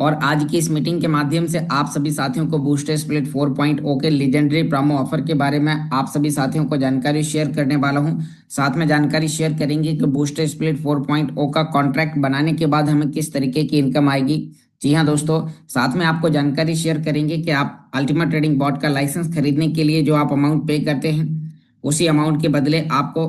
और आज की इस मीटिंग के माध्यम से आप सभी साथियों को बूस्टर स्प्लिट 4.0 के लीजेंडरी प्रोमो ऑफर के बारे में आप सभी साथियों को जानकारी शेयर करने वाला हूं। साथ में जानकारी शेयर करेंगे कि बूस्टर स्प्लिट 4.0 का कॉन्ट्रैक्ट बनाने के बाद हमें किस तरीके की इनकम आएगी। जी हाँ दोस्तों, साथ में आपको जानकारी शेयर करेंगे कि आप अल्टीमेट ट्रेडिंग बॉट का लाइसेंस खरीदने के लिए जो आप अमाउंट पे करते हैं, उसी अमाउंट के बदले आपको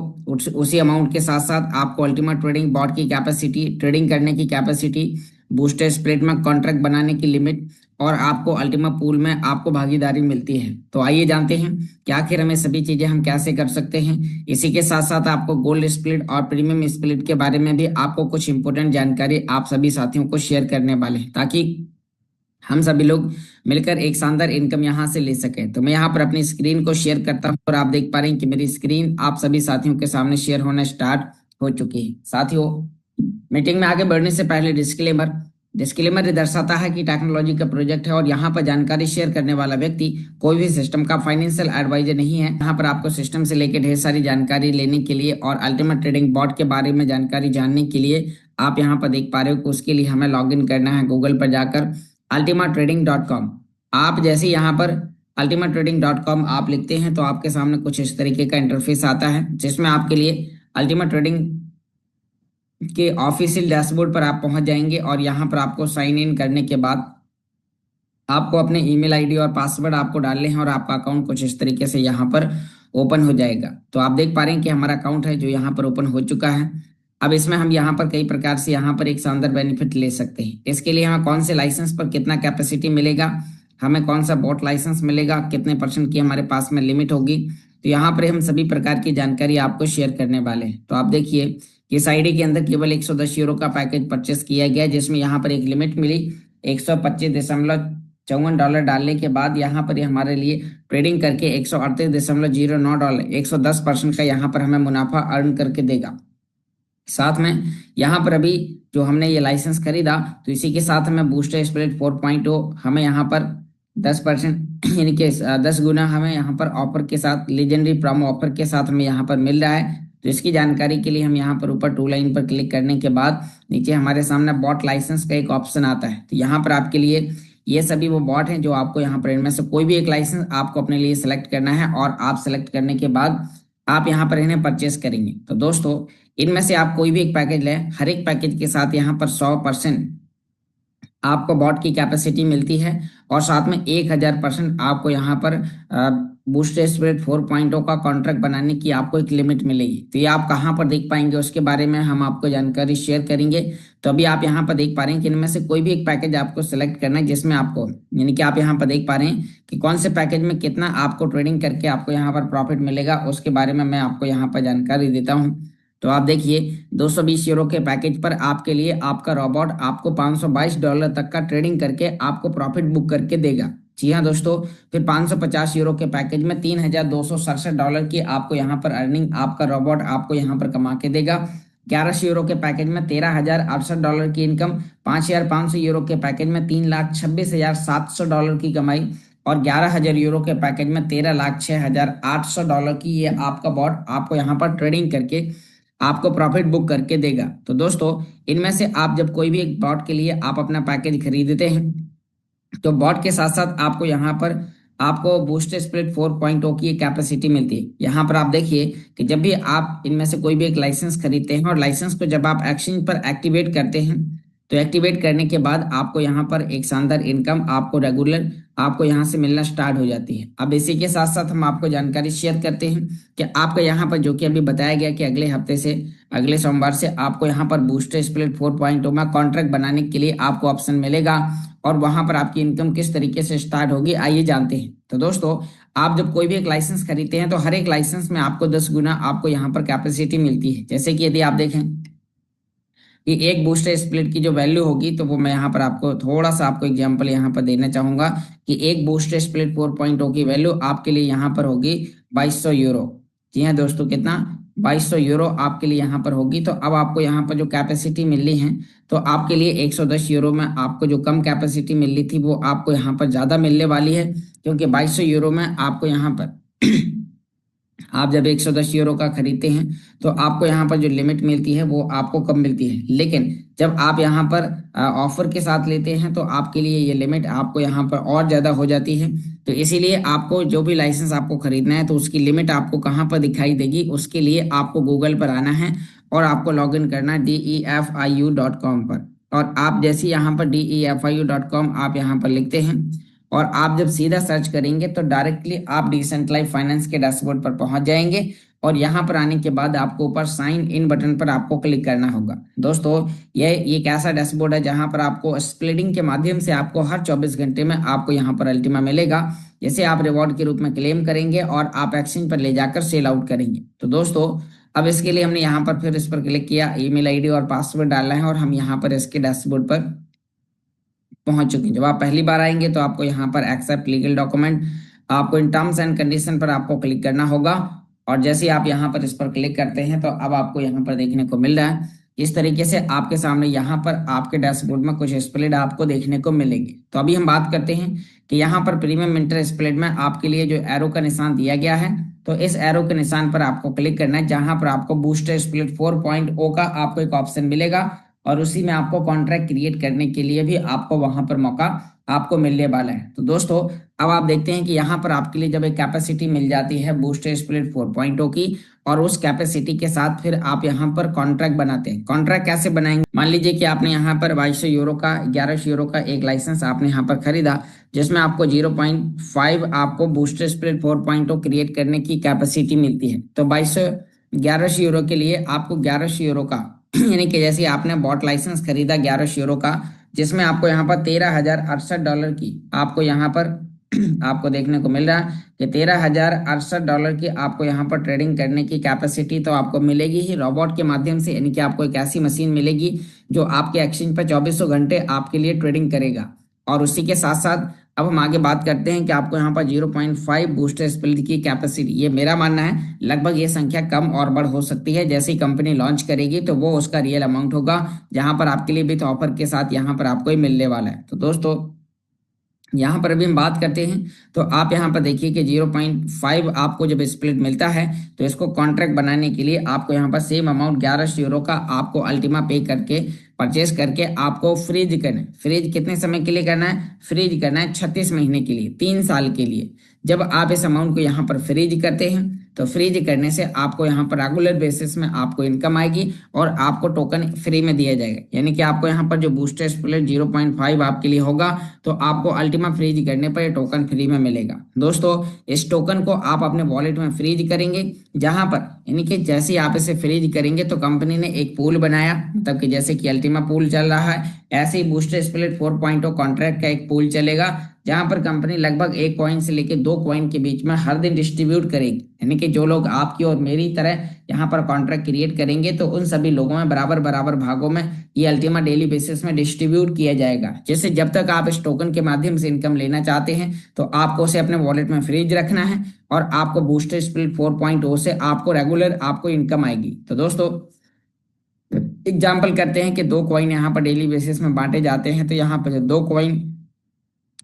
उसी अमाउंट के साथ साथ आपको अल्टीमेट ट्रेडिंग बॉट की कैपेसिटी, ट्रेडिंग करने की कैपेसिटी, बूस्टर स्प्लिट में कॉन्ट्रैक्ट बनाने की लिमिट और आपको अल्टीमा पूल में आपको भागीदारी मिलती है। तो आइए जानते हैं कि आखिर हमें सभी चीजें हम कैसे कर सकते हैं। इसी के साथ साथ आपको गोल्ड स्प्लिट और प्रीमियम स्प्लिट के बारे में भी आपको कुछ इंपोर्टेंट जानकारी आप सभी साथियों को शेयर करने वाले हैं, ताकि हम सभी लोग मिलकर एक शानदार इनकम यहाँ से ले सकें। तो मैं यहाँ पर अपनी स्क्रीन को शेयर करता हूँ और आप देख पा रहे हैं कि मेरी स्क्रीन आप सभी साथियों के सामने शेयर होना स्टार्ट हो चुकी है। साथियों, मीटिंग में आगे बढ़ने से पहले डिस्क्लेमर डिस्क्लेमर ये दर्शाता है कि टेक्नोलॉजी का प्रोजेक्ट है और यहाँ पर जानकारी शेयर करने वाला व्यक्ति कोई भी सिस्टम का फाइनेंशियल एडवाइजर नहीं है। यहाँ पर आपको सिस्टम से लेकर ढेर सारी जानकारी लेने के लिए और अल्टीमेट ट्रेडिंग बॉट के बारे में जानकारी जानने के लिए आप यहाँ पर देख पा रहे हो कि उसके लिए हमें लॉग इन करना है गूगल पर जाकर ultimatrading.com। आप जैसे यहाँ पर ultimatrading.com आप लिखते हैं तो आपके सामने कुछ इस तरीके का इंटरफेस आता है, जिसमें आपके लिए अल्टीमेट ट्रेडिंग के ऑफिशियल डैशबोर्ड पर आप पहुंच जाएंगे और यहाँ पर आपको साइन इन करने के बाद आपको अपने ईमेल आईडी और पासवर्ड आपको डालने हैं और आपका अकाउंट कुछ इस तरीके से यहाँ पर ओपन हो जाएगा। तो आप देख पा रहे हैं कि हमारा अकाउंट है जो यहाँ पर ओपन हो चुका है। अब इसमें हम यहाँ पर कई प्रकार से यहाँ पर एक शानदार बेनिफिट ले सकते हैं। इसके लिए हमें कौन से लाइसेंस पर कितना कैपेसिटी मिलेगा, हमें कौन सा बॉट लाइसेंस मिलेगा, कितने % की हमारे पास में लिमिट होगी, तो यहाँ पर हम सभी प्रकार की जानकारी आपको शेयर करने वाले हैं। तो आप देखिए कि इस आईडी के अंदर केवल 110 यूरो का पैकेज परचेस किया गया, जिसमें यहाँ पर एक लिमिट मिली $125.54 डालने के बाद यहाँ पर हमारे लिए ट्रेडिंग करके $138.09 110% का यहाँ पर हमें मुनाफा अर्न करके देगा। साथ में यहाँ पर अभी जो हमने ये लाइसेंस खरीदा, तो इसी के साथ हमें बूस्टर स्प्लिट 4.0 हमें यहाँ पर 10% यानी कि 10 गुना हमें यहाँ पर ऑफर के साथ, लीजेंडरी प्रोमो ऑफर के साथ हमें यहाँ पर मिल रहा है। तो इसकी जानकारी के लिए हम यहाँ पर ऊपर टू लाइन पर क्लिक करने के बाद नीचे हमारे सामने बॉट लाइसेंस का एक ऑप्शन आता है। तो यहाँ पर आपके लिए ये सभी वो बॉट हैं जो आपको यहाँ पर इनमें से कोई भी एक लाइसेंस आपको अपने लिए सिलेक्ट करना है और आप सिलेक्ट करने के बाद आप यहाँ पर इन्हें परचेस करेंगे। तो दोस्तों, इनमें से आप कोई भी एक पैकेज लें, हर एक पैकेज के साथ यहाँ पर 100% आपको बॉट की कैपेसिटी मिलती है और साथ में 1000% आपको यहाँ पर बूस्टर स्प्लिट 4.0 का कॉन्ट्रैक्ट बनाने की आपको एक लिमिट मिलेगी। तो ये आप कहाँ पर देख पाएंगे उसके बारे में हम आपको जानकारी शेयर करेंगे। तो अभी आप यहाँ पर देख पा रहे हैं कि इनमें से कोई भी एक पैकेज आपको सिलेक्ट करना है, जिसमें आपको, यानी कि आप यहाँ पर देख पा रहे हैं कि कौन से पैकेज में कितना आपको ट्रेडिंग करके आपको यहाँ पर प्रॉफिट मिलेगा, उसके बारे में मैं आपको यहाँ पर जानकारी देता हूँ। तो आप देखिए 220 यूरो के पैकेज पर आपके लिए आपका रोबोट आपको $522 तक का ट्रेडिंग करके आपको प्रॉफिट बुक करके देगा। जी हाँ दोस्तों, फिर 550 यूरो के पैकेज में $3267 की आपको यहाँ पर अर्निंग आपका रोबोट आपको यहाँ पर कमा के देगा। 1100 यूरो के पैकेज में $13,068 की इनकम, 5500 यूरो के पैकेज में $3,26,700 की कमाई और 11,000 यूरो के पैकेज में $13,06,800 की ये आपका बॉट आपको यहाँ पर ट्रेडिंग करके आपको प्रॉफिट बुक करके देगा। तो दोस्तों, इनमें से आप जब कोई भी एक बॉट के लिए आप अपना पैकेज खरीदते हैं, तो बॉट के साथ साथ आपको यहाँ पर आपको बूस्टर स्प्लिट 4.0 की कैपेसिटी मिलती है। यहाँ पर आप देखिए कि जब भी आप इनमें से कोई भी एक लाइसेंस खरीदते हैं और लाइसेंस को जब आप एक्सचेंज पर एक्टिवेट करते हैं, तो एक्टिवेट करने के बाद आपको यहाँ पर एक शानदार इनकम आपको रेगुलर आपको यहाँ से मिलना स्टार्ट हो जाती है। अब इसी के साथ साथ हम आपको जानकारी शेयर करते हैं कि आपका यहाँ पर, जो कि अभी बताया गया कि अगले हफ्ते से, अगले सोमवार से आपको यहाँ पर बूस्टर स्प्लिट 4.0 में कॉन्ट्रैक्ट बनाने के लिए आपको ऑप्शन मिलेगा और वहां पर आपकी इनकम किस तरीके से स्टार्ट होगी, आइए जानते हैं। तो दोस्तों, आप जब कोई भी एक लाइसेंस खरीदते हैं तो हर एक लाइसेंस में आपको 10 गुना आपको यहाँ पर कैपेसिटी मिलती है। जैसे कि यदि आप देखें कि एक बूस्टर स्प्लिट की जो वैल्यू होगी, तो वो मैं यहाँ पर आपको थोड़ा सा आपको एग्जांपल यहाँ पर देना चाहूंगा कि एक बूस्टर स्प्लिट 4.0 की वैल्यू आपके लिए यहाँ पर होगी 2200 यूरो। जी हाँ दोस्तों, कितना? 2200 यूरो आपके लिए यहाँ पर होगी। तो अब आपको यहाँ पर जो कैपेसिटी मिल रही है, तो आपके लिए 110 यूरो में आपको जो कम कैपेसिटी मिल रही थी वो आपको यहाँ पर ज्यादा मिलने वाली है, क्योंकि 2200 यूरो में आपको यहाँ पर आप जब 110 यूरो का खरीदते हैं तो आपको यहाँ पर जो लिमिट मिलती है वो आपको कम मिलती है, लेकिन जब आप यहाँ पर ऑफर के साथ लेते हैं तो आपके लिए ये लिमिट आपको यहाँ पर और ज़्यादा हो जाती है। तो इसीलिए आपको जो भी लाइसेंस आपको खरीदना है तो उसकी लिमिट आपको कहाँ पर दिखाई देगी, उसके लिए आपको गूगल पर आना है और आपको लॉग इन करना है DEFIU.com पर। और आप जैसे यहाँ पर DEFIU.com आप यहाँ पर लिखते हैं और आप जब सीधा सर्च करेंगे तो डायरेक्टली आप डिसेंट्रलाइज फाइनेंस के डैशबोर्ड पर पहुंच जाएंगे और यहाँ पर आने के बाद आपको ऊपर साइन इन बटन पर आपको क्लिक करना होगा। दोस्तों ये एक ऐसा डैशबोर्ड है जहां पर आपको स्प्लिटिंग के माध्यम से आपको हर 24 घंटे में आपको यहाँ पर अल्टीमा मिलेगा, जैसे आप रिवॉर्ड के रूप में क्लेम करेंगे और आप एक्सचेंज पर ले जाकर सेल आउट करेंगे। तो दोस्तों अब इसके लिए हमने यहाँ पर फिर इस पर क्लिक किया, ईमेल आईडी और पासवर्ड डालना है और हम यहाँ पर इसके डैशबोर्ड पर पहुंच चुके हैं। जब आप पहली बार आएंगे तो आपको यहाँ पर एक्सेप्ट लीगल डॉक्यूमेंट, आपको इन टर्म्स एंड कंडीशन पर आपको क्लिक करना होगा और जैसे ही आप यहाँ पर इस पर क्लिक करते हैं तो अब आपको यहाँ पर देखने को मिल रहा है इस तरीके से आपके सामने यहाँ पर आपके डैशबोर्ड में कुछ स्प्लिट आपको देखने को मिलेंगे। तो अभी हम बात करते हैं कि यहाँ पर प्रीमियम इंटर स्प्लिट में आपके लिए जो एरो का निशान दिया गया है तो इस एरो के निशान पर आपको क्लिक करना है, जहां पर आपको बूस्टर स्प्लिट 4.0 का आपको एक ऑप्शन मिलेगा और उसी में आपको कॉन्ट्रैक्ट क्रिएट करने के लिए भी आपको वहां पर मौका आपको मिलने वाला है। तो दोस्तों अब आप देखते हैं कि यहाँ पर आपके लिए जब एक कैपेसिटी मिल जाती है बूस्टर स्प्लिट 4.0 की और उस कैपेसिटी के साथ फिर आप यहाँ पर कॉन्ट्रैक्ट बनाते हैं। कॉन्ट्रैक्ट कैसे बनाएंगे, मान लीजिए कि आपने यहाँ पर 2200 यूरो का 1100 यूरो का एक लाइसेंस आपने यहाँ पर खरीदा जिसमें आपको 0.5 आपको बूस्टर स्प्लिट 4.0 क्रिएट करने की कैपेसिटी मिलती है। तो 1100 यूरो के लिए आपको 1100 यूरो का यानी कि जैसे आपने बॉट लाइसेंस खरीदा 1100 यूरो का जिसमें आपको यहाँ पर $13,068 की आपको यहाँ पर आपको देखने को मिल रहा है कि $13,068 की आपको यहाँ पर ट्रेडिंग करने की कैपेसिटी तो आपको मिलेगी ही रोबोट के माध्यम से, यानी कि आपको एक ऐसी मशीन मिलेगी जो आपके एक्सचेंज पर 2400 घंटे आपके लिए ट्रेडिंग करेगा। और उसी के साथ साथ अब हम आगे बात करते हैं कि आपको यहाँ पर 0.5 बूस्टर स्प्लिट की कैपेसिटी, ये मेरा मानना है लगभग ये संख्या कम और बढ़ हो सकती है। जैसे ही कंपनी लॉन्च करेगी तो वो उसका रियल अमाउंट होगा जहां पर आपके लिए विथ ऑफर के साथ यहाँ पर आपको ही मिलने वाला है। तो दोस्तों यहाँ पर अभी हम बात करते हैं तो आप यहाँ पर देखिए कि 0.5 आपको जब स्प्लिट मिलता है तो इसको कॉन्ट्रैक्ट बनाने के लिए आपको यहाँ पर सेम अमाउंट 1100 यूरो का आपको अल्टीमा पे करके परचेस करके आपको फ्रीज करना है। फ्रीज कितने समय के लिए करना है, फ्रीज करना है 36 महीने के लिए, 3 साल के लिए। जब आप इस अमाउंट को यहाँ पर फ्रीज करते हैं तो फ्रीज करने से आपको यहाँ पर रेगुलर बेसिस में आपको इनकम आएगी और आपको टोकन फ्री में दिया जाएगा, यानी कि आपको यहाँ पर जो बूस्टर स्प्लिट 0.5 आपके लिए होगा तो आपको अल्टीमा फ्रीज करने पर ये टोकन फ्री में मिलेगा। दोस्तों इस टोकन को आप अपने वॉलेट में फ्रीज करेंगे, जहां पर यानी कि जैसे ही आप इसे फ्रीज करेंगे तो कंपनी ने एक पूल बनाया, मतलब कि जैसे कि अल्टीमा पूल चल रहा है ऐसे ही बूस्टर स्प्लिट 4.0 कॉन्ट्रैक्ट का एक पूल चलेगा जहां पर कंपनी लगभग 1 कॉइन से लेकर 2 कॉइन के बीच में हर दिन डिस्ट्रीब्यूट करेगी, यानी कि जो लोग आपकी और मेरी तरह यहाँ पर कॉन्ट्रैक्ट क्रिएट करेंगे तो उन सभी लोगों में बराबर बराबर भागों में ये अल्टीमा डेली बेसिस में डिस्ट्रीब्यूट किया जाएगा। जैसे जब तक आप इस टोकन के माध्यम से इनकम लेना चाहते हैं तो आपको उसे अपने वॉलेट में फ्रीज रखना है और आपको बूस्टर स्प्लिट 4.0 से आपको रेगुलर आपको इनकम आएगी। तो दोस्तों एग्जाम्पल करते हैं कि 2 कॉइन यहाँ पर डेली बेसिस में बांटे जाते हैं, तो यहाँ पर 2 कॉइन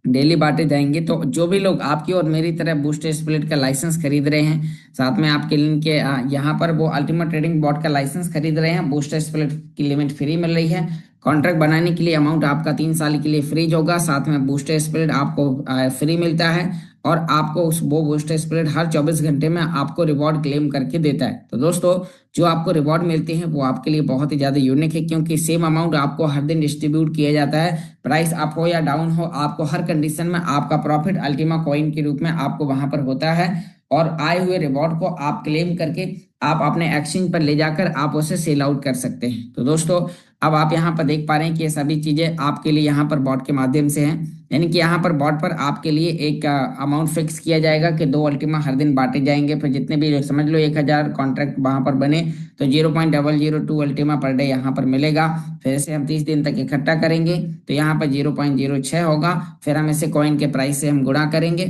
डेली बांटे जाएंगे तो जो भी लोग आपकी और मेरी तरह बूस्टर स्प्लिट का लाइसेंस खरीद रहे हैं, साथ में आपके लिंक के यहाँ पर वो अल्टीमा ट्रेडिंग बॉट का लाइसेंस खरीद रहे हैं, बूस्टर स्प्लिट की लिमिट फ्री मिल रही है, कॉन्ट्रैक्ट बनाने के लिए अमाउंट आपका 3 साल के लिए फ्रीज होगा, साथ में बूस्टर स्प्लिट आपको फ्री मिलता है और आपको उस वो बूस्टर स्प्लिट हर 24 घंटे में आपको रिवॉर्ड क्लेम करके देता है। तो दोस्तों जो आपको रिवॉर्ड मिलते हैं वो आपके लिए बहुत ही ज्यादा यूनिक है, क्योंकि सेम अमाउंट आपको हर दिन डिस्ट्रीब्यूट किया जाता है, प्राइस अप हो या डाउन हो आपको हर कंडीशन में आपका प्रॉफिट अल्टीमा कॉइन के रूप में आपको वहां पर होता है और आए हुए रिवॉर्ड को आप क्लेम करके आप अपने एक्सचेंज पर ले जाकर आप उसे सेल आउट कर सकते हैं। तो दोस्तों अब आप यहाँ पर देख पा रहे हैं कि ये सभी चीजें आपके लिए यहाँ पर बॉट के माध्यम से हैं, यानी कि यहाँ पर बॉट पर आपके लिए एक अमाउंट फिक्स किया जाएगा कि 2 अल्टीमा हर दिन बांटे जाएंगे, फिर जितने भी समझ लो 1000 कॉन्ट्रैक्ट वहां पर बने तो 0.002 अल्टीमा पर डे यहाँ पर मिलेगा। फिर इसे हम 30 दिन तक इकट्ठा करेंगे तो यहाँ पर 0.06 होगा, फिर हम इसे कॉइन के प्राइस से हम गुणा करेंगे,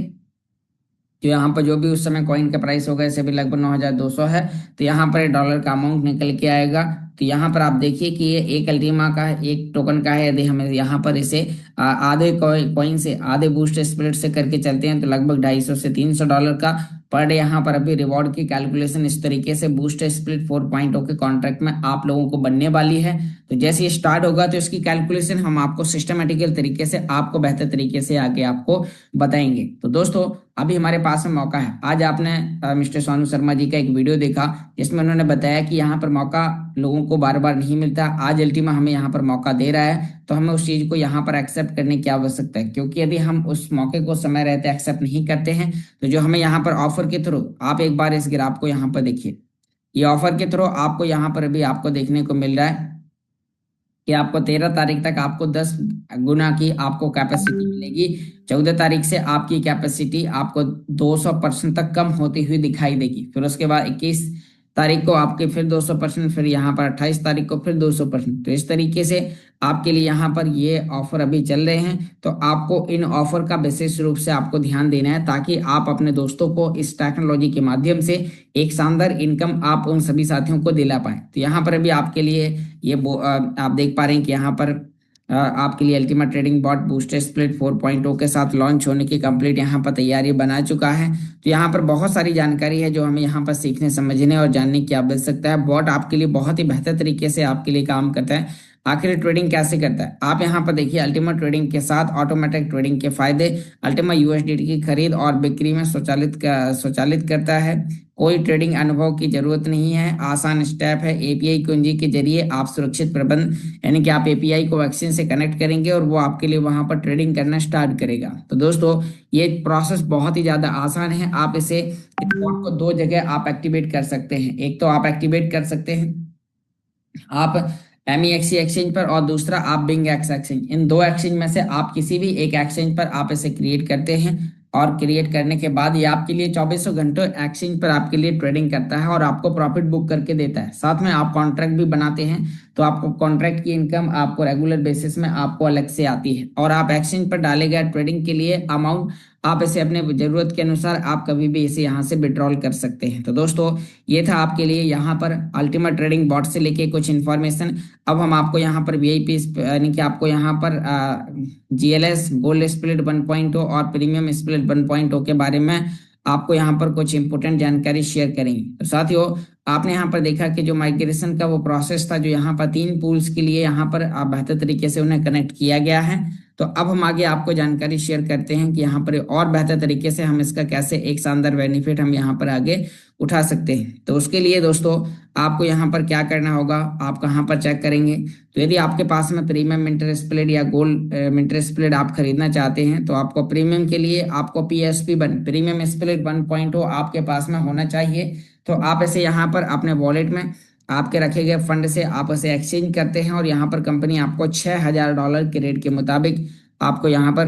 तो यहाँ पर जो भी उस समय कॉइन का प्राइस होगा इसे भी लगभग 9200 है, तो यहाँ पर $1 का अमाउंट निकल के आएगा। तो यहाँ पर आप देखिए कि ये एक अल्टीमा का है, एक टोकन का है। यदि हमें यहाँ पर इसे आधे कॉइन से, आधे बूस्ट स्प्लिट से करके चलते हैं तो लगभग 250 से $300 का पर डे यहाँ पर अभी रिवॉर्ड की कैलकुलेशन इस तरीके से बूस्ट स्प्लिट 4.0 के कॉन्ट्रैक्ट में आप लोगों को बनने वाली है। तो जैसे ये स्टार्ट होगा तो इसकी कैलकुलेशन हम आपको सिस्टमेटिकल तरीके से, आपको बेहतर तरीके से आगे आपको बताएंगे। तो दोस्तों अभी हमारे पास में मौका है। आज आपने मिस्टर सोनू शर्मा जी का एक वीडियो देखा जिसमें उन्होंने बताया कि यहाँ पर मौका लोगों को बार बार नहीं मिलता। आज अल्टीमा हमें यहाँ पर मौका दे रहा है तो हमें उस चीज को यहाँ पर एक्सेप्ट करने की आवश्यकता है, क्योंकि यदि हम उस मौके को समय रहते एक्सेप्ट नहीं करते हैं तो जो हमें यहाँ पर ऑफर के थ्रू, आप एक बार इस ग्राफ को यहाँ पर देखिए, ये ऑफर के थ्रू आपको यहाँ पर अभी आपको देखने को मिल रहा है कि आपको 13 तारीख तक आपको 10 गुना की आपको कैपेसिटी मिलेगी। 14 तारीख से आपकी कैपेसिटी आपको 200% तक कम होती हुई दिखाई देगी। फिर उसके बाद 21 तारीख को आपके फिर 200%, फिर यहाँ पर 28 तारीख को फिर 200%। तो इस तरीके से आपके लिए यहाँ पर ये ऑफर अभी चल रहे हैं। तो आपको इन ऑफर का विशेष रूप से आपको ध्यान देना है ताकि आप अपने दोस्तों को इस टेक्नोलॉजी के माध्यम से एक शानदार इनकम आप उन सभी साथियों को दिला पाए। तो यहाँ पर अभी आपके लिए ये आप देख पा रहे हैं कि यहाँ पर आपके लिए Ultima trading bot booster split 4.0 के साथ लॉन्च होने की कंप्लीट यहाँ पर तैयारी बना चुका है। तो यहाँ पर बहुत सारी जानकारी है जो हमें यहाँ पर सीखने, समझने और जानने की आवश्यकता है। बॉट आपके लिए बहुत ही बेहतर तरीके से आपके लिए काम करता है। आखिर ट्रेडिंग कैसे करता है आप यहाँ पर देखिए। अल्टीमा ट्रेडिंग के साथ ऑटोमेटिक ट्रेडिंग के फायदे, अल्टीमा यूएसडीटी की खरीद और बिक्री में स्वचालित करता है। कोई ट्रेडिंग अनुभव की जरूरत नहीं है, आसान स्टेप है। एपीआई कुंजी के जरिए आप सुरक्षित प्रबंध, यानी कि आप एपीआई को एक्सचेंज से कनेक्ट करेंगे और वो आपके लिए वहां पर ट्रेडिंग करना स्टार्ट करेगा। तो दोस्तों ये प्रोसेस बहुत ही ज्यादा आसान है। आप इसे को 2 जगह आप एक्टिवेट कर सकते हैं। एक तो आप एक्टिवेट कर सकते हैं आप MEXC एक्सचेंज पर, और दूसरा आप बिंग एक्स एक्सचेंज। इन 2 एक्सचेंज में से आप किसी भी एक एक्सचेंज पर आप इसे क्रिएट करते हैं और क्रिएट करने के बाद ये आपके लिए 24 घंटों एक्सचेंज पर आपके लिए ट्रेडिंग करता है और आपको प्रॉफिट बुक करके देता है। साथ में आप कॉन्ट्रैक्ट भी बनाते हैं तो आपको कॉन्ट्रैक्ट की इनकम आपको रेगुलर बेसिस में आपको अलग से आती है। और आप एक्सचेंज पर डाले गए ट्रेडिंग के लिए अमाउंट आप इसे अपने जरूरत के अनुसार आप कभी भी इसे यहाँ से विड्रॉल कर सकते हैं। तो दोस्तों ये था आपके लिए यहाँ पर अल्टीमा ट्रेडिंग बॉट से लेके कुछ इन्फॉर्मेशन। अब हम आपको यहाँ पर वीआईपी, यानी कि आपको यहाँ पर GLS गोल्ड स्प्लिट 1.0 और प्रीमियम स्प्लिट 1.0 के बारे में आपको यहाँ पर कुछ इंपोर्टेंट जानकारी शेयर करेंगे। तो साथियों आपने यहाँ पर देखा कि जो माइग्रेशन का वो प्रोसेस था, जो यहाँ पर 3 पूल्स के लिए यहाँ पर बेहतर तरीके से उन्हें कनेक्ट किया गया है। तो अब हम आगे आपको जानकारी शेयर करते हैं कि यहाँ पर और बेहतर तरीके से हम इसका कैसे एक शानदार बेनिफिट हम यहाँ पर आगे उठा सकते हैं। तो उसके लिए दोस्तों आपको यहाँ पर क्या करना होगा, आप कहाँ पर चेक करेंगे। तो यदि आपके पास में प्रीमियम मिंटर स्प्लिट या गोल्ड मिंटर स्प्लिट आप खरीदना चाहते हैं तो आपको प्रीमियम के लिए आपको PSP1 प्रीमियम स्प्लिट 1.0 आपके पास में होना चाहिए। तो आप इसे यहाँ पर अपने वॉलेट में आपके रखे गए फंड से आप उसे एक्सचेंज करते हैं और यहाँ पर कंपनी आपको $6000 के रेट के मुताबिक आपको यहाँ पर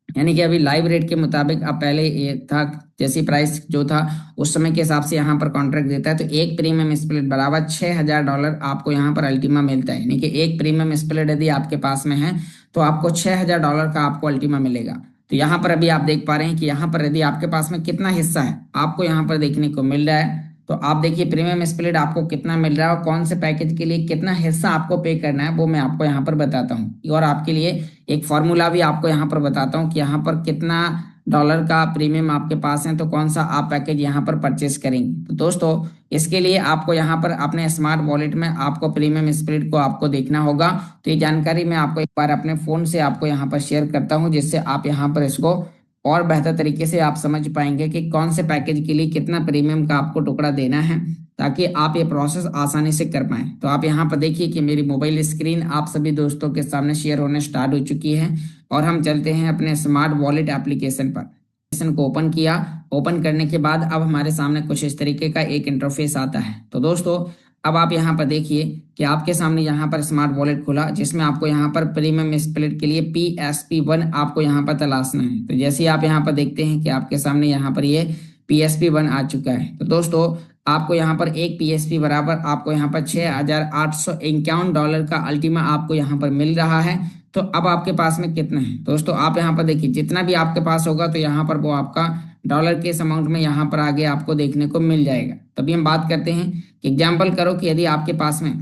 यानी कि अभी लाइव रेट के मुताबिक अब पहले ये था जैसी प्राइस जो था उस समय के हिसाब से यहाँ पर कॉन्ट्रैक्ट देता है। तो एक प्रीमियम स्प्लिट बराबर $6000 आपको यहाँ पर अल्टीमा मिलता है। यानी कि एक प्रीमियम स्प्लिट यदि आपके पास में है तो आपको $6000 का आपको अल्टीमा मिलेगा। तो यहाँ पर अभी आप देख पा रहे हैं कि यहाँ पर यदि आपके पास में कितना हिस्सा है आपको यहाँ पर देखने को मिल रहा है। तो आप देखिए प्रीमियम स्प्लिट आपको कितना मिल रहा है और कौन से पैकेज के लिए कितना हिस्सा आपको पे करना है वो मैं आपको यहाँ पर बताता हूँ। और आपके लिए एक फॉर्मूला भी आपको यहाँ पर बताता हूँ कि यहाँ पर कितना डॉलर का प्रीमियम आपके पास है तो कौन सा आप पैकेज यहाँ पर परचेस करेंगे। तो दोस्तों इसके लिए आपको यहाँ पर अपने स्मार्ट वॉलेट में आपको प्रीमियम स्प्लिट को आपको देखना होगा। तो ये जानकारी मैं आपको एक बार अपने फोन से आपको यहाँ पर शेयर करता हूँ जिससे आप यहाँ पर इसको और बेहतर तरीके से आप समझ पाएंगे कि कौन से पैकेज के लिए कितना प्रीमियम का आपको टुकड़ा देना है ताकि आप ये प्रोसेस आसानी से कर पाएं। तो आप यहाँ पर देखिए कि मेरी मोबाइल स्क्रीन आप सभी दोस्तों के सामने शेयर होने स्टार्ट हो चुकी है और हम चलते हैं अपने स्मार्ट वॉलेट एप्लीकेशन पर। एप्लीकेशन को ओपन किया, ओपन करने के बाद अब हमारे सामने कुछ इस तरीके का एक इंटरफेस आता है। तो दोस्तों अब आप यहाँ पर देखिए कि आपके सामने यहाँ पर स्मार्ट वॉलेट खुला जिसमें आपको यहाँ पर प्रीमियम स्प्लिट के लिए PSP1 आपको यहाँ पर तलाशना है। तो जैसे ही आप यहाँ पर देखते हैं कि आपके सामने यहाँ पर ये PSP1 आ चुका है। तो दोस्तों आपको यहाँ पर एक PSP बराबर आपको यहाँ पर $6851 का अल्टीमा आपको यहाँ पर मिल रहा है। तो अब आपके पास में कितना है दोस्तों, आप यहाँ पर देखिए जितना भी आपके पास होगा तो यहाँ पर वो आपका डॉलर के इस अमाउंट में यहाँ पर आगे आपको देखने को मिल जाएगा। तभी हम बात करते हैं कि एग्जाम्पल करो कि यदि आपके पास में,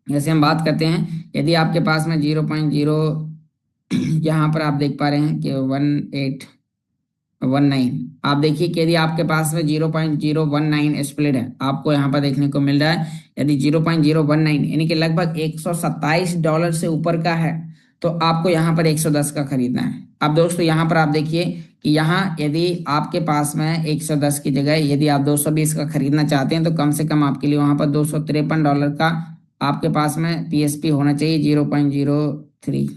जैसे हम बात करते हैं यदि आपके पास में 0.0 यहाँ पर आप देख पा रहे हैं कि 1819, आप देखिए कि यदि आपके पास में 0.019 स्प्लिट है, आपको यहाँ पर देखने को मिल रहा है यदि 0.019 यानी कि लगभग $127 से ऊपर का है, तो आपको यहाँ पर 110 का खरीदना है। अब दोस्तों यहाँ पर आप देखिए कि यहाँ यदि आपके पास में 110 की जगह यदि आप 220 का खरीदना चाहते हैं, तो कम से कम आपके लिए वहाँ पर $253 का आपके पास में पीएसपी होना चाहिए, 0.035।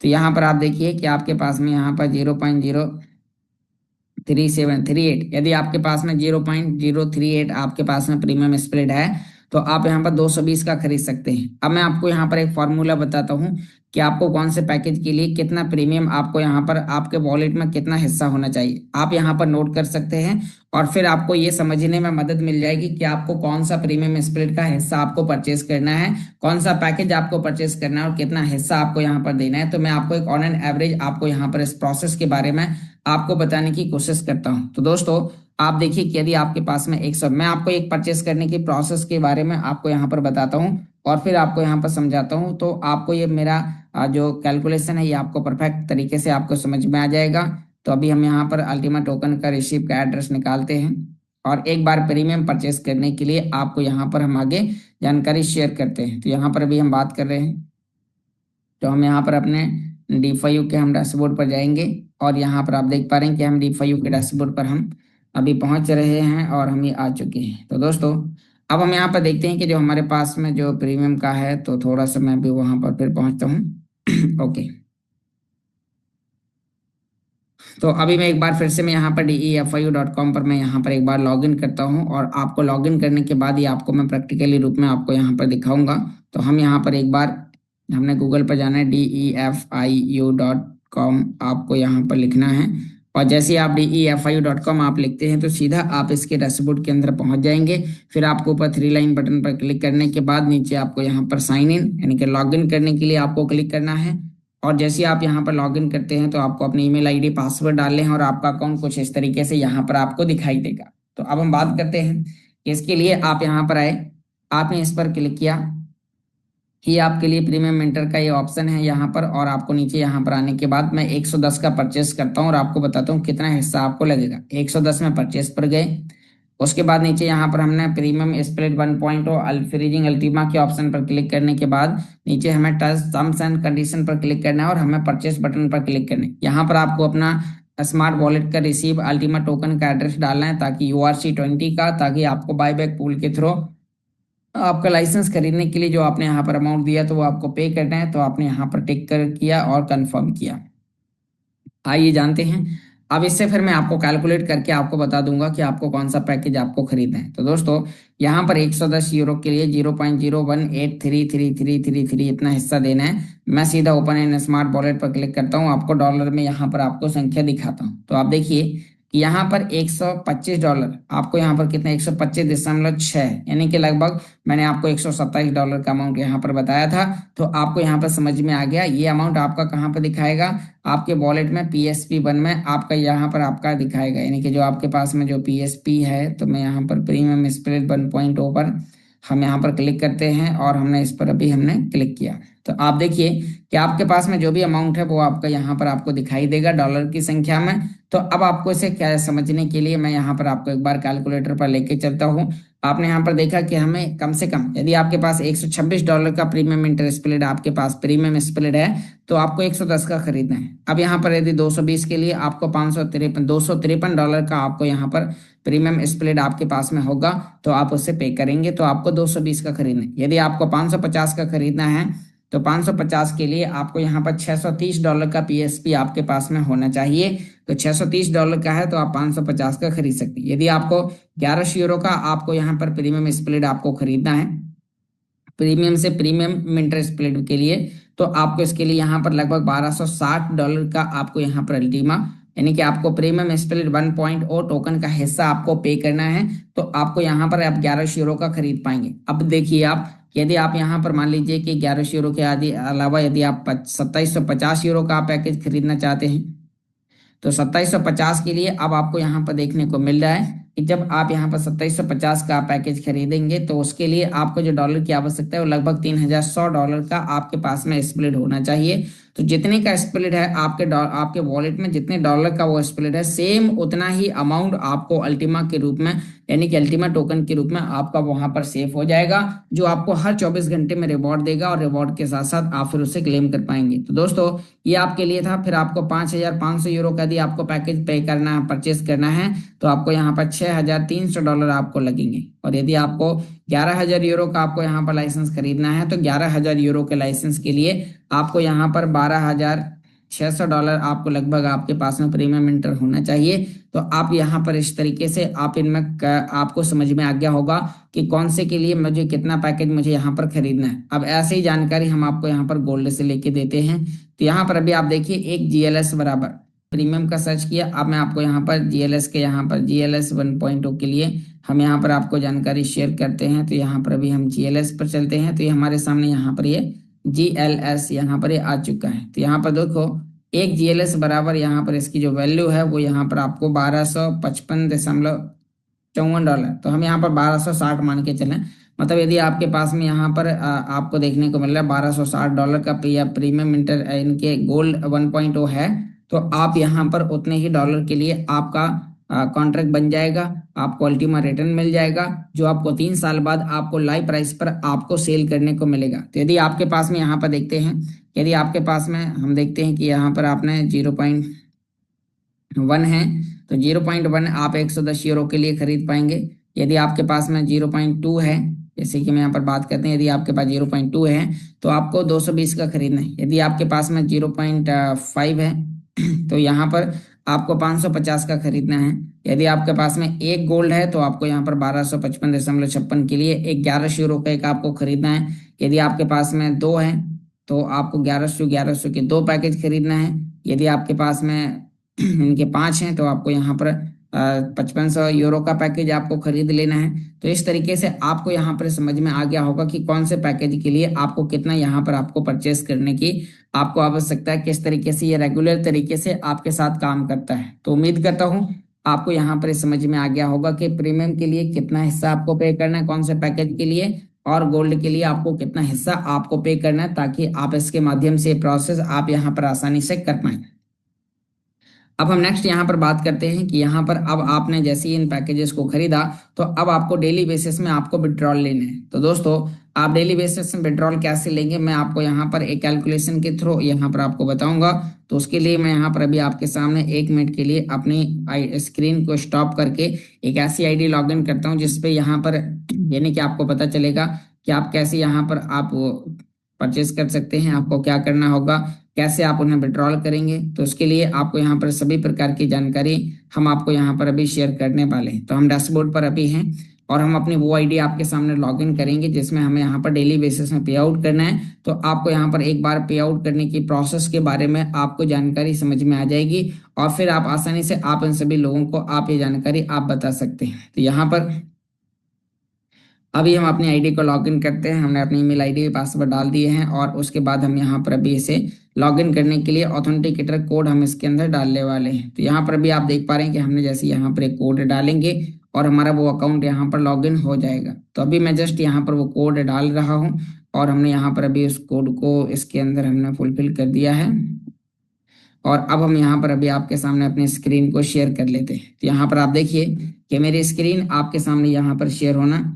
तो यहाँ पर आप देखिए कि आपके पास में यहाँ पर 0.03738, यदि आपके पास में 0.038 आपके पास में प्रीमियम स्प्लिट है, तो आप यहाँ पर 220 का खरीद सकते हैं। अब मैं आपको यहाँ पर एक फॉर्मूला बताता हूँ कि आपको कौन से पैकेज के लिए कितना प्रीमियम आपको यहाँ पर आपके वॉलेट में कितना हिस्सा होना चाहिए, आप यहाँ पर नोट कर सकते हैं और फिर आपको ये समझने में मदद मिल जाएगी कि आपको कौन सा प्रीमियम स्प्लिट का हिस्सा आपको परचेस करना है, कौन सा पैकेज आपको परचेस करना है और कितना हिस्सा आपको यहाँ पर देना है। तो मैं आपको एक ऑन एन एवरेज आपको यहाँ पर इस प्रोसेस के बारे में आपको बताने की कोशिश करता हूँ। तो दोस्तों आप देखिए कि यदि आपके पास में 100, मैं आपको एक परचेस करने की प्रोसेस के बारे में आपको यहाँ पर बताता हूँ और फिर आपको यहाँ पर समझाता हूँ, तो आपको ये मेरा जो कैलकुलेशन है ये आपको परफेक्ट तरीके से आपको समझ में आ जाएगा। तो अभी हम यहाँ पर अल्टीमा टोकन का रिसीव का एड्रेस निकालते हैं और एक बार प्रीमियम परचेस करने के लिए आपको यहाँ पर हम आगे जानकारी शेयर करते हैं। तो यहाँ पर अभी हम बात कर रहे हैं, तो हम यहाँ पर अपने D5U के हम डैशबोर्ड पर जाएंगे और यहाँ पर आप देख पा रहे हैं कि हम D5U के डैशबोर्ड पर हम अभी पहुंच रहे हैं और हम ये आ चुके हैं। तो दोस्तों अब हम यहाँ पर देखते हैं कि जो हमारे पास में जो प्रीमियम का है, तो थोड़ा सा मैं भी वहाँ पर फिर पहुँचता हूँ। ओके, तो अभी मैं एक बार फिर से मैं यहाँ पर DEFIU.com पर मैं यहाँ पर एक बार लॉगिन करता हूँ और आपको लॉगिन करने के बाद ही आपको मैं प्रैक्टिकली रूप में आपको यहाँ पर दिखाऊंगा। तो हम यहाँ पर एक बार हमने गूगल पर जाना है, DEFIU.com आपको यहाँ पर लिखना है और जैसे ही आप DEFIU.com आप लिखते हैं तो सीधा आप इसके डैशबोर्ड के अंदर पहुंच जाएंगे। फिर आपको ऊपर 3 लाइन बटन पर क्लिक करने के बाद नीचे आपको यहाँ पर साइन इन यानी कि लॉगिन करने के लिए आपको क्लिक करना है और जैसे आप यहाँ पर लॉगिन करते हैं तो आपको अपनी ईमेल आईडी पासवर्ड डालने हैं और आपका अकाउंट कुछ इस तरीके से यहाँ पर आपको दिखाई देगा। तो अब हम बात करते हैं कि इसके लिए आप यहाँ पर आए, आपने इस पर क्लिक किया, ये आपके लिए प्रीमियम मेंटर का ये ऑप्शन है यहाँ पर और आपको नीचे यहाँ पर आने के बाद मैं 110 का परचेस करता हूँ और आपको बताता हूँ कितना हिस्सा आपको लगेगा। 110 में परचेस पर गए, उसके बाद नीचे यहाँ पर हमने प्रीमियम स्प्लिट 1.0 फ्रीजिंग अल्टीमा के ऑप्शन पर क्लिक करने के बाद नीचे हमें टच टर्म्स एंड कंडीशन पर क्लिक करना है और हमें परचेस बटन पर क्लिक करना है। यहाँ पर आपको अपना स्मार्ट वॉलेट का रिसीव अल्टीमा टोकन का एड्रेस डालना है ताकि URC20 का, ताकि आपको बायबैक पूल के थ्रू आपका लाइसेंस खरीदने के लिए जो आपने यहाँ पर अमाउंट दिया तो वो आपको पे करना है। तो आपने यहाँ पर टिक कर किया और कंफर्म किया। आइए जानते हैं अब इससे फिर मैं आपको कैलकुलेट करके आपको बता दूंगा कि आपको कौन सा पैकेज आपको खरीदना है। तो दोस्तों यहाँ पर 110 यूरो के लिए 0.0183333 इतना हिस्सा देना है। मैं सीधा ओपन इन स्मार्ट वॉलेट पर क्लिक करता हूँ, आपको डॉलर में यहाँ पर आपको संख्या दिखाता हूँ। तो आप देखिए कि यहाँ पर $125 आपको यहाँ पर कितना 125.6 यानी कि लगभग मैंने आपको $127 का अमाउंट यहाँ पर बताया था। तो आपको यहाँ पर समझ में आ गया ये अमाउंट आपका कहाँ पर दिखाएगा, आपके वॉलेट में PSP1 में आपका यहाँ पर आपका दिखाएगा, यानी कि जो आपके पास में जो PSP है। तो मैं यहाँ पर प्रीमियम स्प्लिट 1.0 पर हम यहाँ पर क्लिक करते हैं और हमने इस पर अभी हमने क्लिक किया। तो आप देखिए कि आपके पास में जो भी अमाउंट है वो आपका यहाँ पर आपको दिखाई देगा डॉलर की संख्या में। तो अब आपको इसे क्या समझने के लिए मैं यहाँ पर आपको एक बार कैलकुलेटर पर लेके चलता हूँ। आपने यहाँ पर देखा कि हमें कम से कम यदि आपके पास $126 का प्रीमियम इंटर स्प्लिट आपके पास प्रीमियम स्प्लिट है तो आपको 110 का खरीदना है। अब यहाँ पर यदि 220 के लिए आपको $253 का आपको यहाँ पर प्रीमियम स्प्लिट आपके पास में होगा तो आप उससे पे करेंगे तो आपको 220 का खरीदना है। यदि आपको 550 का खरीदना है तो 550 के लिए आपको यहाँ पर $630 का PSP आपके पास में होना चाहिए। तो $630 का है तो आप 550 का खरीद सकते हैं। यदि आपको 11 यूरो का आपको यहाँ पर प्रीमियम स्प्लिट आपको खरीदना है प्रीमियम से प्रीमियम मिंटर स्प्लिट के लिए, तो आपको इसके लिए यहाँ पर लगभग $1260 का आपको यहाँ पर अल्टीमा यानी कि आपको प्रीमियम स्प्लिट 1.0 टोकन का हिस्सा आपको पे करना है। तो आपको यहाँ पर आप 11 यूरो का खरीद पाएंगे। अब देखिए आप यदि आप यहाँ पर मान लीजिए कि 11 यूरो के आदि अलावा यदि आप 2750 यूरो का पैकेज खरीदना चाहते हैं तो 2750 के लिए अब आपको यहाँ पर देखने को मिल रहा है कि जब आप यहाँ पर 2750 का पैकेज खरीदेंगे तो उसके लिए आपको जो डॉलर की आवश्यकता है वो लगभग $3100 का आपके पास में स्प्लिट होना चाहिए। तो जितने का स्प्लिट है आपके वॉलेट में, जितने डॉलर का वो स्प्लिट है, सेम उतना ही अमाउंट आपको अल्टीमा के रूप में, यानी कि अल्टीमा टोकन के रूप में आपका वहां पर सेव हो जाएगा, जो आपको हर 24 घंटे में रिवॉर्ड देगा और रिवॉर्ड के साथ साथ आप फिर उसे क्लेम कर पाएंगे। तो दोस्तों ये आपके लिए था। फिर आपको 5500 यूरो का यदि आपको पैकेज पे करना है, परचेस करना है, तो आपको यहाँ पर $6300 आपको लगेंगे। और यदि आपको 11000 यूरो का आपको यहाँ पर लाइसेंस खरीदना है तो 11000 यूरो के लाइसेंस के लिए आपको यहाँ पर $12600 आपको लगभग आपके पास में प्रीमियम इंटर होना चाहिए। तो आप यहाँ पर इस तरीके से आप इनमें आपको समझ में आ गया होगा कि कौन से के लिए मुझे कितना पैकेज मुझे यहाँ पर खरीदना है। अब ऐसे ही जानकारी हम आपको यहाँ पर गोल्ड से लेके देते हैं। तो यहाँ पर अभी आप देखिए एक GLS बराबर प्रीमियम का सर्च किया। अब मैं आपको यहाँ पर GLS के यहाँ पर GLS 1.0 के लिए हम यहाँ पर आपको जानकारी शेयर करते हैं। तो यहाँ पर अभी हम GLS पर चलते हैं। तो ये हमारे सामने यहाँ पर ये GLS यहाँ पर ये आ चुका है। तो यहाँ पर देखो एक GLS बराबर यहाँ पर इसकी जो वैल्यू है वो यहाँ पर आपको $1255.54। तो हम यहाँ पर 1260 मान के चलें। मतलब यदि आपके पास में यहाँ पर आपको देखने को मिल रहा है $1260 का प्रीमियम इंटर इनके गोल्ड 1.0 है, तो आप यहाँ पर उतने ही डॉलर के लिए आपका कॉन्ट्रैक्ट बन जाएगा, आपको अल्टीमा रिटर्न मिल जाएगा, जो आपको 3 साल बाद आपको लाइव प्राइस पर आपको सेल करने को मिलेगा। तो यदि आपके पास में यहाँ पर देखते हैं, यदि आपके पास में हम देखते हैं कि यहाँ पर आपने 0.1 है तो 0.1 आप 110 यूरो के लिए खरीद पाएंगे। यदि आपके पास में 0.2 है, जैसे कि मैं यहाँ पर बात करते हैं, यदि आपके पास 0.2 है तो आपको 220 का खरीदना है। यदि आपके पास में 0.5 है तो यहाँ पर आपको 550 का खरीदना है। यदि आपके पास में एक गोल्ड है तो आपको यहाँ पर 1255.56 के लिए 1100 यूरो का एक आपको खरीदना है। यदि आपके पास में 2 है तो आपको 1100 के 2 पैकेज खरीदना है। यदि आपके पास में इनके 5 हैं तो आपको यहाँ पर 5500 यूरो का पैकेज आपको खरीद लेना है। तो इस तरीके से आपको यहाँ पर समझ में आ गया होगा कि कौन से पैकेज के लिए आपको कितना यहाँ पर आपको परचेस करने की आपको आवश्यकता है, किस तरीके से ये रेगुलर तरीके से आपके साथ काम करता है। तो उम्मीद करता हूँ आपको यहाँ पर समझ में आ गया होगा कि प्रीमियम के लिए कितना हिस्सा आपको पे करना है, कौन से पैकेज के लिए, और गोल्ड के लिए आपको कितना हिस्सा आपको पे करना है, ताकि आप इसके माध्यम से प्रोसेस आप यहाँ पर आसानी से कर पाएं। अब हम नेक्स्ट यहाँ पर बात करते हैं कि यहाँ पर अब आपने जैसे ही इन पैकेजेस को खरीदा तो अब आपको डेली बेसिस में आपको विड्रॉल लेने हैं। तो दोस्तों आप डेली बेसिस में विड्रॉल कैसे लेंगे, मैं आपको यहाँ पर एक कैलकुलेशन के थ्रू यहाँ पर आपको बताऊंगा। तो उसके लिए मैं यहाँ पर अभी आपके सामने 1 मिनट के लिए अपनी स्क्रीन को स्टॉप करके एक ऐसी ID लॉग इन करता हूँ जिसपे यहाँ पर यानी कि आपको पता चलेगा कि आप कैसे यहाँ पर आप परचेस कर सकते हैं, आपको क्या करना होगा, कैसे आप उन्हें विड्रॉल करेंगे। तो उसके लिए आपको यहाँ पर सभी प्रकार की जानकारी हम आपको यहाँ पर अभी शेयर करने वाले हैं। तो हम डैशबोर्ड पर अभी हैं और हम अपनी वो ID आपके सामने लॉगिन करेंगे जिसमें हमें यहाँ पर डेली बेसिस में पे आउट करना है। तो आपको यहाँ पर एक बार पे आउट करने की प्रोसेस के बारे में आपको जानकारी समझ में आ जाएगी और फिर आप आसानी से आप इन सभी लोगों को आप ये जानकारी आप बता सकते हैं। तो यहाँ पर अभी हम अपनी ID को लॉगिन करते हैं। हमने अपनी ईमेल ID पासवर्ड डाल दिए हैं और उसके बाद हम यहाँ पर अभी इसे लॉगिन करने के लिए ऑथेंटिकेटर कोड हम इसके अंदर डालने वाले हैं। तो यहाँ पर भी आप देख पा रहे हैं कि हमने जैसे यहाँ पर एक कोड डालेंगे और हमारा वो अकाउंट यहाँ पर लॉगिन हो जाएगा। तो अभी मैं जस्ट यहाँ पर वो कोड डाल रहा हूँ और हमने यहाँ पर अभी उस कोड को इसके अंदर हमने फुलफिल कर दिया है। और अब हम यहाँ पर अभी आपके सामने अपनी स्क्रीन को शेयर कर लेते हैं। तो यहाँ पर आप देखिए कि मेरी स्क्रीन आपके सामने यहाँ पर शेयर होना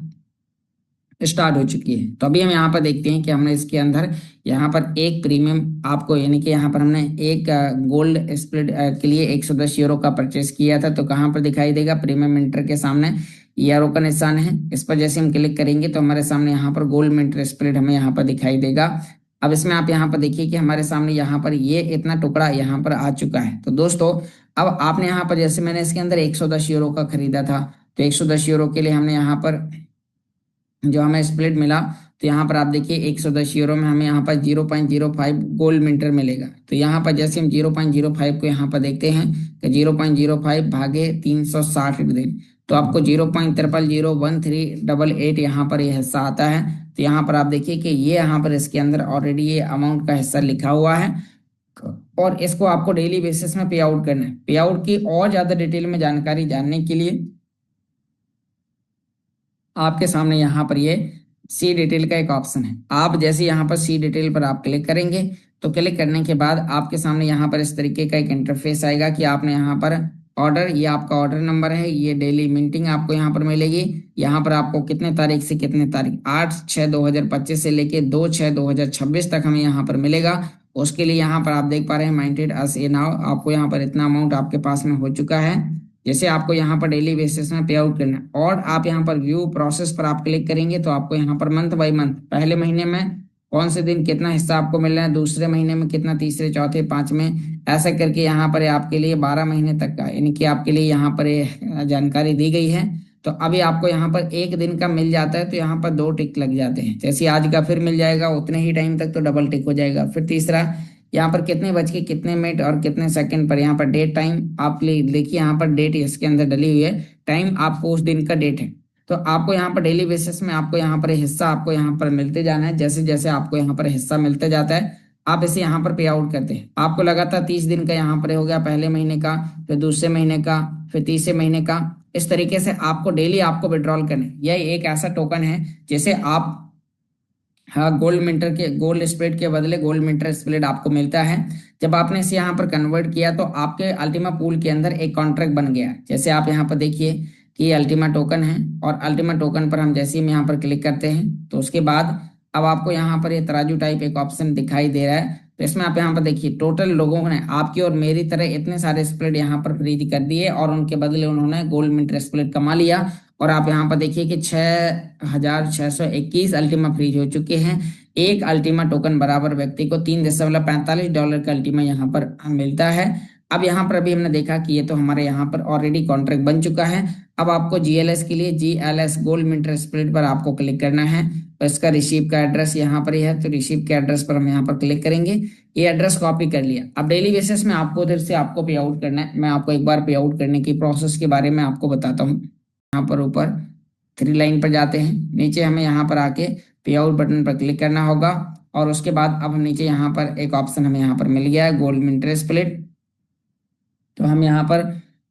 स्टार्ट हो चुकी है। तो अभी हम यहाँ पर देखते हैं कि हमने इसके अंदर यहाँ पर एक प्रीमियम आपको यानी कि यहाँ पर हमने एक गोल्ड स्प्लिट के लिए 110 यूरो का परचेस किया था। तो कहाँ पर दिखाई देगा, प्रीमियम इंटर के सामने एरो का निशान है, इस पर जैसे हम क्लिक करेंगे तो हमारे सामने यहाँ पर गोल्ड इंटर स्प्लिट हमें यहाँ पर दिखाई देगा। अब इसमें आप यहाँ पर देखिए कि हमारे सामने यहाँ पर ये इतना टुकड़ा यहाँ पर आ चुका है। तो दोस्तों अब आपने यहाँ पर जैसे मैंने इसके अंदर 110 यूरो का खरीदा था तो 110 यूरो के लिए हमने यहाँ पर जो हमें स्प्लिट मिला, तो यहाँ पर आप देखिए 110 यूरो में हमें यहाँ पर 0.05 गोल्ड मिंटर मिलेगा। तो यहाँ पर जैसे हम 0.05 को यहाँ पर देखते हैं तो 0.05 भागे 360 दिन तो आपको 0.001388 यहाँ पर ये हिस्सा आता है। तो यहाँ पर आप देखिए कि ये यहाँ पर इसके अंदर ऑलरेडी ये अमाउंट का हिस्सा लिखा हुआ है और इसको आपको डेली बेसिस में पे आउट करना है। पे आउट की और ज्यादा डिटेल में जानकारी जानने के लिए आपके सामने यहाँ पर ये सी डिटेल का एक ऑप्शन है। आप जैसे यहाँ पर सी डिटेल पर आप क्लिक करेंगे तो क्लिक करने के बाद आपके सामने यहाँ पर इस तरीके का एक इंटरफेस आएगा कि आपने यहाँ पर ऑर्डर, ये आपका ऑर्डर नंबर है, ये डेली मिंटिंग आपको यहाँ पर मिलेगी। यहाँ पर आपको कितने तारीख से कितने तारीख, 8/6/2025 से लेके 2/6/2026 तक हमें यहाँ पर मिलेगा। उसके लिए यहाँ पर आप देख पा रहे हैं माइंटेड अस ए नाउ, आपको यहाँ पर इतना अमाउंट आपके पास में हो चुका है। जैसे आपको यहाँ पर डेली बेसिस में पे आउट करना है और आप यहाँ पर व्यू प्रोसेस पर आप क्लिक करेंगे तो आपको यहाँ पर मंथ बाय मंथ, पहले महीने में कौन से दिन कितना हिस्सा आपको मिल रहा है, दूसरे महीने में कितना, तीसरे, चौथे, पांचवें, ऐसा करके यहाँ पर आपके लिए 12 महीने तक का यानी कि आपके लिए यहाँ पर ये जानकारी दी गई है। तो अभी आपको यहाँ पर एक दिन का मिल जाता है तो यहाँ पर 2 टिक लग जाते हैं। जैसे आज का फिर मिल जाएगा उतने ही टाइम तक तो डबल टिक हो जाएगा। फिर तीसरा यहाँ पर कितने बज के कितने मिनट और कितने सेकंड पर यहाँ पर डेट टाइम आप देखिए, यहाँ पर डेट इसके अंदर डली हुई है, टाइम आपको उस दिन का डेट है। तो आपको यहाँ पर डेली बेसिस में आपको यहाँ पर हिस्सा आपको यहाँ पर मिलते जाना है। जैसे जैसे आपको यहाँ पर हिस्सा मिलते जाता है आप इसे यहाँ पर पे आउट करते हैं। आपको लगातार 30 दिन का यहाँ पर हो गया, पहले महीने का, फिर दूसरे महीने का, फिर तीसरे महीने का, इस तरीके से आपको डेली आपको विड्रॉल करना है। यह एक ऐसा टोकन है जैसे आप, हाँ, गोल्ड स्प्लिट के बदले गोल्ड मिंटर स्प्लिट आपको मिलता है। जब आपने इसे यहाँ पर कन्वर्ट किया तो आपके अल्टीमा पूल के अंदर एक कॉन्ट्रैक्ट बन गया। जैसे आप यहाँ पर देखिए कि ये अल्टीमा टोकन है और अल्टीमा टोकन पर हम जैसे ही यहाँ पर क्लिक करते हैं तो उसके बाद अब आपको यहाँ पर ये तराजू टाइप एक ऑप्शन दिखाई दे रहा है। तो इसमें आप यहाँ पर देखिए टोटल लोगों ने आपकी और मेरी तरह इतने सारे स्प्लिट यहाँ पर खरीद कर दिए और उनके बदले उन्होंने गोल्ड मिंटर स्प्लिट कमा लिया। और आप यहाँ पर देखिए कि 6,621 अल्टीमा फ्रीज हो चुके हैं। एक अल्टीमा टोकन बराबर व्यक्ति को $3.45 का अल्टीमा यहाँ पर मिलता है। अब यहाँ पर अभी हमने देखा कि ये तो हमारे यहाँ पर ऑलरेडी कॉन्ट्रैक्ट बन चुका है। अब आपको जीएलएस के लिए जीएलएस गोल्ड मिंटर स्प्लिट पर आपको क्लिक करना है। तो इसका रिसीव का एड्रेस यहाँ पर ही है, तो रिसीव के एड्रेस पर हम यहाँ पर क्लिक करेंगे। ये एड्रेस कॉपी कर लिया। अब डेली बेसिस में आपको उधर से आपको पे आउट करना है। मैं आपको एक बार पे आउट करने की प्रोसेस के बारे में आपको बताता हूँ। यहाँ पर ऊपर 3 लाइन पर जाते हैं, नीचे हमें यहाँ पर आके पे आउट बटन पर क्लिक करना होगा और उसके बाद अब हम नीचे यहाँ पर एक ऑप्शन हमें यहाँ पर मिल गया है गोल्ड मिंटर स्प्लिट। तो हम यहाँ पर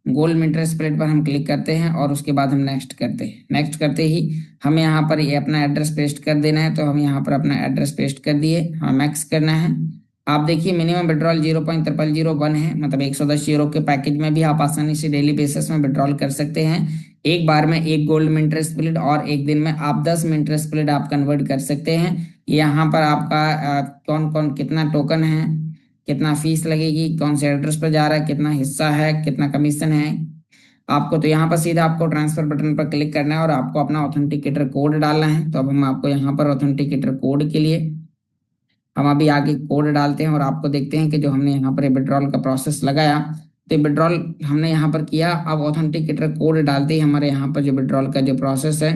गोल्ड मिंटर स्प्लिट पर हम क्लिक करते हैं और उसके बाद हम नेक्स्ट करते हैं। नेक्स्ट करते ही हमें यहाँ पर ये अपना एड्रेस पेस्ट कर देना है। तो हम यहाँ पर अपना एड्रेस पेस्ट कर दिए, हमें मैक्स करना है। आप देखिए मिनिमम विड्रॉल 0.0001 है, मतलब 110 यूरो के पैकेज में भी आप आसानी से डेली बेसिस में विड्रॉल कर सकते हैं। एक बार में एक गोल्ड मिंटर स्प्लिट और एक दिन में आप 10 मिंटर स्प्लिट आप कन्वर्ट कर सकते हैं। यहाँ पर आपका कौन कौन कितना टोकन है, कितना फीस लगेगी, कौन से एड्रेस पर जा रहा है, कितना हिस्सा है, कितना कमीशन है आपको, तो यहाँ पर सीधा आपको ट्रांसफर बटन पर क्लिक करना है और आपको अपना ऑथेंटिकेटर कोड डालना है। तो अब हम आपको यहाँ पर ऑथेंटिकेटर कोड के लिए हम अभी आगे कोड डालते हैं और आपको देखते हैं कि जो हमने यहाँ पर विड्रॉल का प्रोसेस लगाया तो विड्रॉल हमने यहाँ पर किया। अब ऑथेंटिकेटर कोड डालते ही हमारे यहाँ पर जो विड्रॉल का जो प्रोसेस है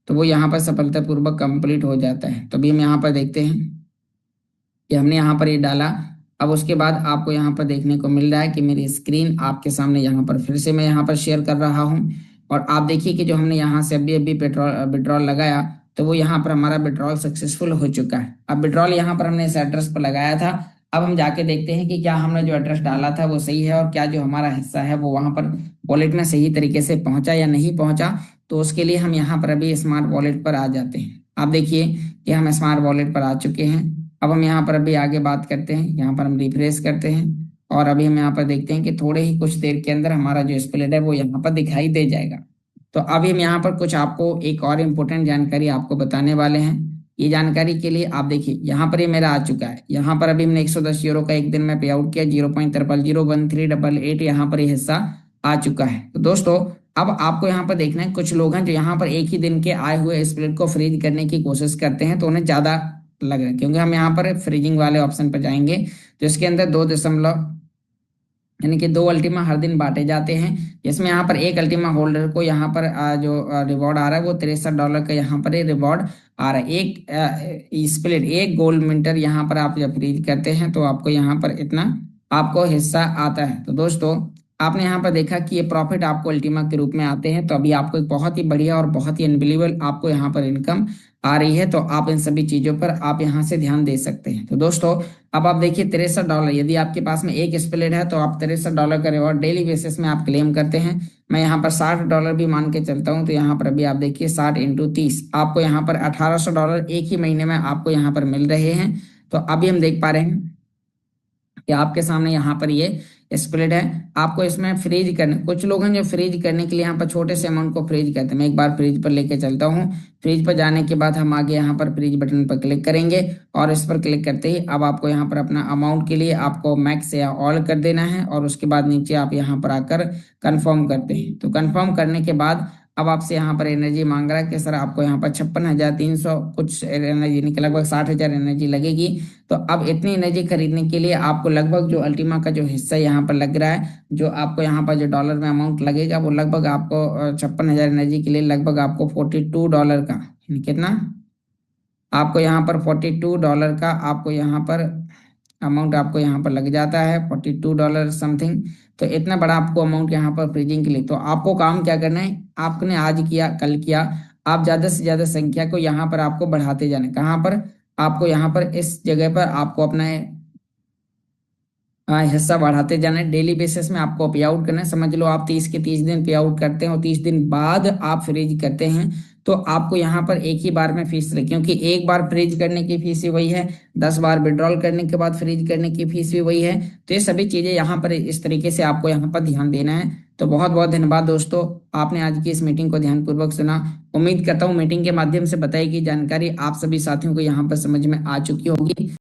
तो वो यहाँ पर सफलतापूर्वक कंप्लीट हो जाता है। तो अभी हम यहाँ पर देखते हैं कि हमने यहाँ पर ये डाला। अब उसके बाद आपको यहाँ पर देखने को मिल रहा है कि मेरी स्क्रीन आपके सामने यहाँ पर फिर से मैं यहाँ पर शेयर कर रहा हूँ और आप देखिए कि जो हमने यहाँ से अभी विड्रॉल लगाया तो वो यहाँ पर हमारा विड्रॉल सक्सेसफुल हो चुका है। अब विड्रॉल यहाँ पर हमने इस एड्रेस पर लगाया था। अब हम जाके देखते हैं कि क्या हमने जो एड्रेस डाला था वो सही है और क्या जो हमारा हिस्सा है वो वहां पर वॉलेट में सही तरीके से पहुंचा या नहीं पहुंचा। तो उसके लिए हम यहाँ पर अभी स्मार्ट वॉलेट पर आ जाते हैं। आप देखिए कि हम स्मार्ट वॉलेट पर आ चुके हैं। अब हम यहाँ पर अभी आगे बात करते हैं, यहाँ पर हम रिफ्रेश करते हैं और अभी हम यहाँ पर देखते हैं कि थोड़े ही कुछ देर के अंदर हमारा जो स्प्लिट है वो यहाँ पर दिखाई दे जाएगा। तो अभी हम यहाँ पर कुछ आपको एक और इम्पोर्टेंट जानकारी आपको बताने वाले हैं। ये जानकारी के लिए आप देखिए यहाँ पर ये मेरा आ चुका है। यहाँ पर अभी हमने 110 यूरो का एक दिन में पे आउट किया, 0.001388 यहाँ पर ये हिस्सा आ चुका है। तो दोस्तों अब आपको यहाँ पर देखना है, कुछ लोग हैं जो यहाँ पर एक ही दिन के आए हुए स्प्लिट को फ्रीज करने की कोशिश करते हैं तो उन्हें ज्यादा लग रहा है, क्योंकि हम यहाँ पर फ्रीजिंग वाले ऑप्शन पर जाएंगे तो इसके अंदर 2 यानी कि 2 अल्टीमा हर दिन बांटे जाते हैं, जिसमें यहाँ पर एक अल्टीमा होल्डर को यहाँ पर जो रिवॉर्ड आ रहा है वो $63 का यहाँ पर रिवॉर्ड आ रहा है। एक स्प्लिट, एक गोल्ड मिंटर यहाँ पर आप जब खरीद करते हैं तो आपको यहाँ पर इतना आपको हिस्सा आता है। तो दोस्तों आपने यहाँ पर देखा कि ये प्रॉफिट आपको अल्टीमा के रूप में आते हैं। तो अभी आपको एक बहुत ही बढ़िया और बहुत ही अनबिलीवेबल आपको यहाँ पर इनकम आ रही है, तो आप इन सभी चीजों पर आप यहाँ से ध्यान दे सकते हैं। तो दोस्तों अब आप देखिए $63, यदि आपके पास में एक स्प्लिट है तो आप $63 का रिवॉर्ड डेली बेसिस में आप क्लेम करते हैं। मैं यहाँ पर $60 भी मान के चलता हूँ, तो यहाँ पर अभी आप देखिए 60 × 30 आपको यहाँ पर $1800 एक ही महीने में आपको यहाँ पर मिल रहे हैं। तो अभी हम देख पा रहे हैं कि आपके सामने यहाँ पर ये स्प्लिट है। आपको इसमें फ्रीज करने, कुछ लोग हैं जो फ्रीज करने के लिए यहाँ पर छोटे से अमाउंट को फ्रीज करते हैं। मैं एक बार फ्रीज पर लेके चलता हूँ। फ्रीज पर जाने के बाद हम आगे यहाँ पर फ्रीज बटन पर क्लिक करेंगे और इस पर क्लिक करते ही अब आपको यहाँ पर अपना अमाउंट के लिए आपको मैक्स या ऑल कर देना है और उसके बाद नीचे आप यहाँ पर आकर कंफर्म करते हैं। तो कंफर्म करने के बाद अब आपसे यहाँ पर एनर्जी मांग रहा है कि सर आपको यहाँ पर 56,300 कुछ एनर्जी निकल, लगभग 60,000 एनर्जी लगेगी। तो अब इतनी एनर्जी खरीदने के लिए आपको लगभग जो अल्टीमा का जो हिस्सा यहाँ पर लग रहा है, जो आपको यहाँ पर जो डॉलर में अमाउंट लगेगा, वो लगभग आपको 56,000 एनर्जी के लिए लगभग आपको $42 का, कितना आपको यहाँ पर $42 का आपको यहाँ पर अमाउंट आपको यहाँ पर लग जाता है, $42 समथिंग। तो इतना बड़ा आपको अमाउंट यहाँ पर फ्रीजिंग के लिए, तो आपको काम क्या करना है, आपने आज किया कल किया, आप ज्यादा से ज्यादा संख्या को यहाँ पर आपको बढ़ाते जाना। कहाँ पर आपको यहाँ पर इस जगह पर आपको अपना हिस्सा बढ़ाते जाना है। डेली बेसिस में आपको पे आउट करना है। समझ लो आप 30 के 30 दिन पे आउट करते हैं और 30 दिन बाद आप फ्रीज करते हैं, तो आपको यहाँ पर एक ही बार में फीस लगे, क्योंकि एक बार फ्रीज करने की फीस ही वही है, 10 बार विड्रॉल करने के बाद फ्रीज करने की फीस भी वही है। तो ये सभी चीजें यहाँ पर इस तरीके से आपको यहाँ पर ध्यान देना है। तो बहुत बहुत धन्यवाद दोस्तों, आपने आज की इस मीटिंग को ध्यानपूर्वक सुना। उम्मीद करता हूँ मीटिंग के माध्यम से बताई गई जानकारी आप सभी साथियों को यहाँ पर समझ में आ चुकी होगी।